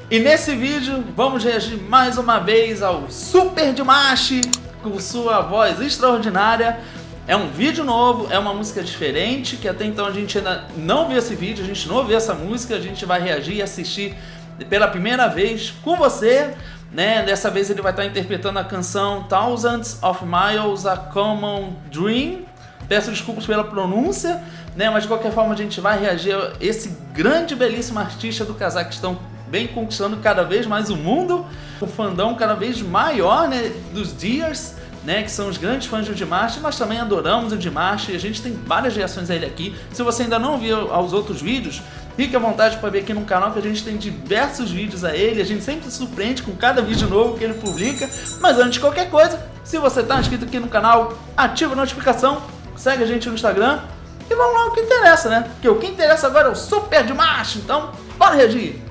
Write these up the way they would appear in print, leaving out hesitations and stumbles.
E nesse vídeo vamos reagir mais uma vez ao Super Dimash com sua voz extraordinária. É um vídeo novo, é uma música diferente, que até então a gente ainda não viu esse vídeo, a gente não ouviu essa música, a gente vai reagir e assistir pela primeira vez com você, né? Dessa vez ele vai estar interpretando a canção Thousands of Miles, A Common Dream. Peço desculpas pela pronúncia, né? Mas de qualquer forma a gente vai reagir a esse grande, belíssimo artista do Cazaquistão, vem conquistando cada vez mais o mundo, o fandom cada vez maior, né, dos Dears, né, que são os grandes fãs do Dimash. Nós também adoramos o Dimash e a gente tem várias reações a ele aqui. Se você ainda não viu aos outros vídeos, fique à vontade para ver aqui no canal, que a gente tem diversos vídeos a ele. A gente sempre se surpreende com cada vídeo novo que ele publica. Mas antes de qualquer coisa, se você está inscrito aqui no canal, ativa a notificação, segue a gente no Instagram e vamos lá, o que interessa, né? Porque o que interessa agora é o Super Dimash. Então, bora reagir!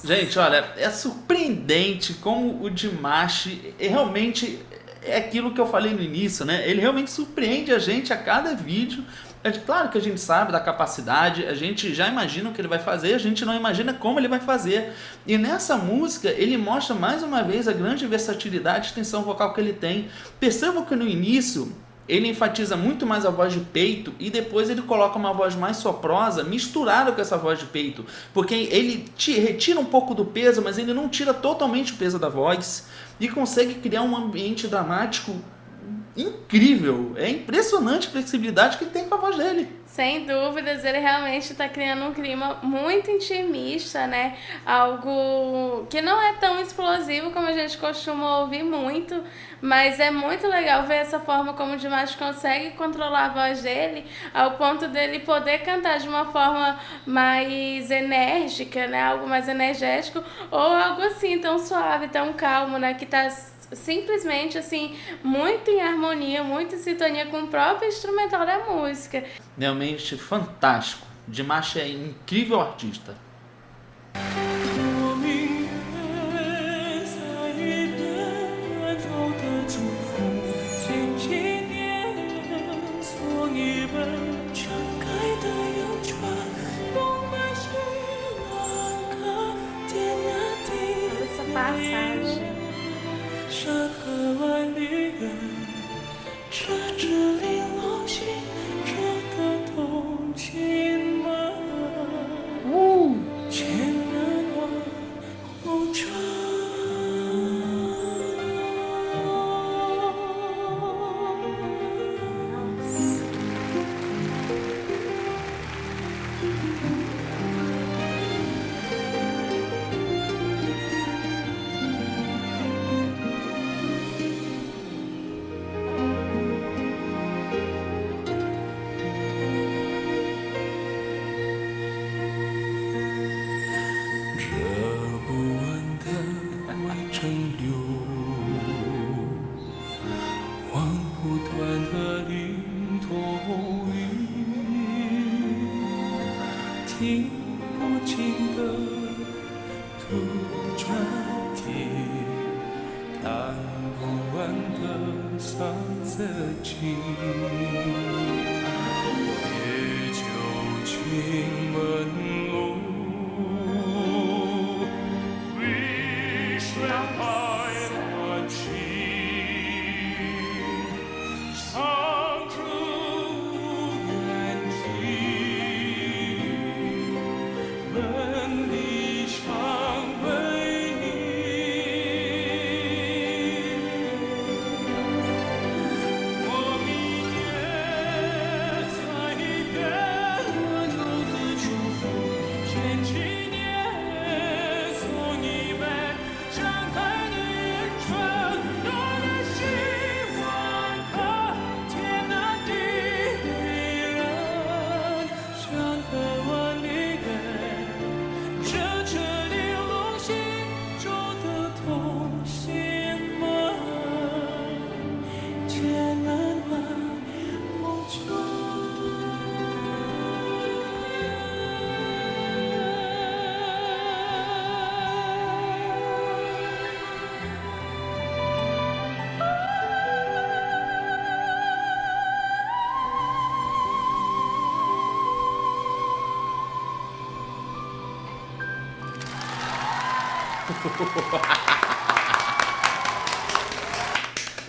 Gente, olha, é surpreendente como o Dimash realmente é aquilo que eu falei no início, né? Ele realmente surpreende a gente a cada vídeo. Claro que a gente sabe da capacidade, a gente já imagina o que ele vai fazer, a gente não imagina como ele vai fazer. E nessa música ele mostra mais uma vez a grande versatilidade e extensão vocal que ele tem. Percebam que no início ele enfatiza muito mais a voz de peito e depois ele coloca uma voz mais soprosa misturada com essa voz de peito, porque ele retira um pouco do peso, mas ele não tira totalmente o peso da voz e consegue criar um ambiente dramático incrível. É impressionante a flexibilidade que ele tem com a voz dele. Sem dúvidas, ele realmente está criando um clima muito intimista, né? Algo que não é tão explosivo como a gente costuma ouvir muito, mas é muito legal ver essa forma como o Dimash consegue controlar a voz dele, ao ponto dele poder cantar de uma forma mais enérgica, né? Algo mais energético, ou algo assim tão suave, tão calmo, né? Que tá simplesmente assim, muito em harmonia, muito em sintonia com o próprio instrumental da música. Realmente fantástico. Dimash é um incrível artista. Essa passagem.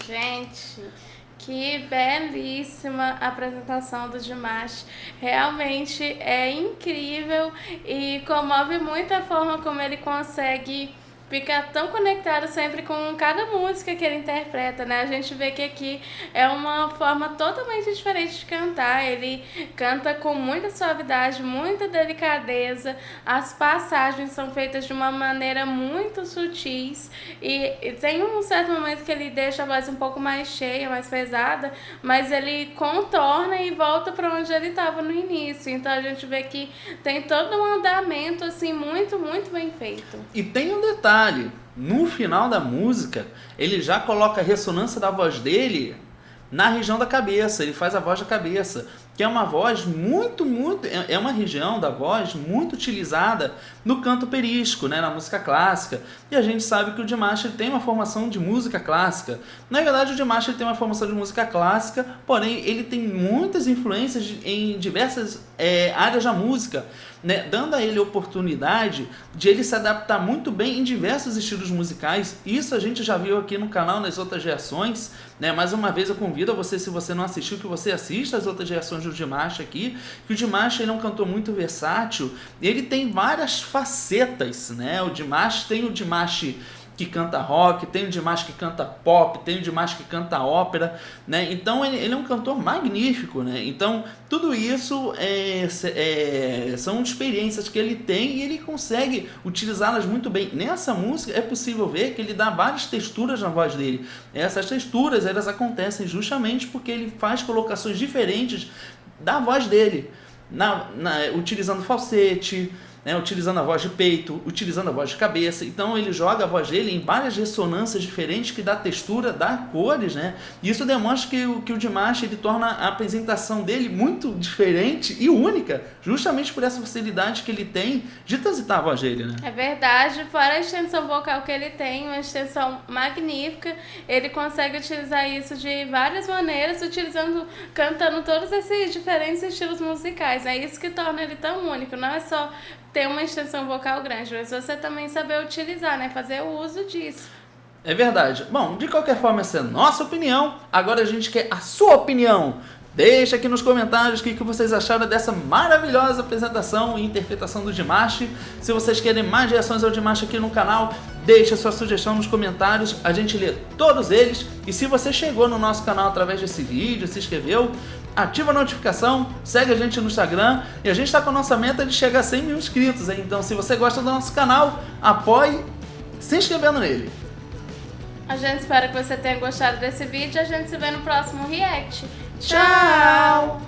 Gente, que belíssima apresentação do Dimash. Realmente é incrível e comove muito a forma como ele consegue ficar tão conectado sempre com cada música que ele interpreta, né? A gente vê que aqui é uma forma totalmente diferente de cantar. Ele canta com muita suavidade, muita delicadeza. As passagens são feitas de uma maneira muito sutis e tem um certo momento que ele deixa a voz um pouco mais cheia, mais pesada, mas ele contorna e volta para onde ele estava no início. Então a gente vê que tem todo um andamento assim muito, muito bem feito. E tem um detalhe, no final da música, ele já coloca a ressonância da voz dele na região da cabeça, ele faz a voz da cabeça, que é uma voz é uma região da voz muito utilizada no canto operístico, né, na música clássica, e a gente sabe que o Dimash tem uma formação de música clássica. Na verdade, o Dimash tem uma formação de música clássica, porém ele tem muitas influências em diversas áreas da música, né, dando a ele a oportunidade de ele se adaptar muito bem em diversos estilos musicais. Isso a gente já viu aqui no canal nas outras reações, né? Mais uma vez eu convido a você, se você não assistiu, que você assista as outras reações do Dimash aqui, que o Dimash ele é um cantor muito versátil, ele tem várias facetas, né? O Dimash tem o Dimash que canta rock, tem o Dimash que canta pop, tem o Dimash que canta ópera, né? Então ele é um cantor magnífico, né? Então tudo isso são experiências que ele tem e ele consegue utilizá-las muito bem. Nessa música é possível ver que ele dá várias texturas na voz dele. Essas texturas elas acontecem justamente porque ele faz colocações diferentes da voz dele, utilizando falsete, né, utilizando a voz de peito, utilizando a voz de cabeça. Então ele joga a voz dele em várias ressonâncias diferentes que dá textura, dá cores, né? E isso demonstra que o Dimash ele torna a apresentação dele muito diferente e única, justamente por essa facilidade que ele tem de transitar a voz dele, né? É verdade, fora a extensão vocal que ele tem, uma extensão magnífica, ele consegue utilizar isso de várias maneiras, cantando todos esses diferentes estilos musicais. É isso que torna ele tão único, não é só ter uma extensão vocal grande, mas você também saber utilizar, né? Fazer o uso disso. É verdade. Bom, de qualquer forma, essa é a nossa opinião. Agora a gente quer a sua opinião. Deixa aqui nos comentários o que vocês acharam dessa maravilhosa apresentação e interpretação do Dimash. Se vocês querem mais reações ao Dimash aqui no canal, deixa sua sugestão nos comentários, a gente lê todos eles. E se você chegou no nosso canal através desse vídeo, se inscreveu, ativa a notificação, segue a gente no Instagram e a gente está com a nossa meta de chegar a 100 mil inscritos, hein? Então se você gosta do nosso canal, apoie se inscrevendo nele. A gente espera que você tenha gostado desse vídeo e a gente se vê no próximo react. Tchau!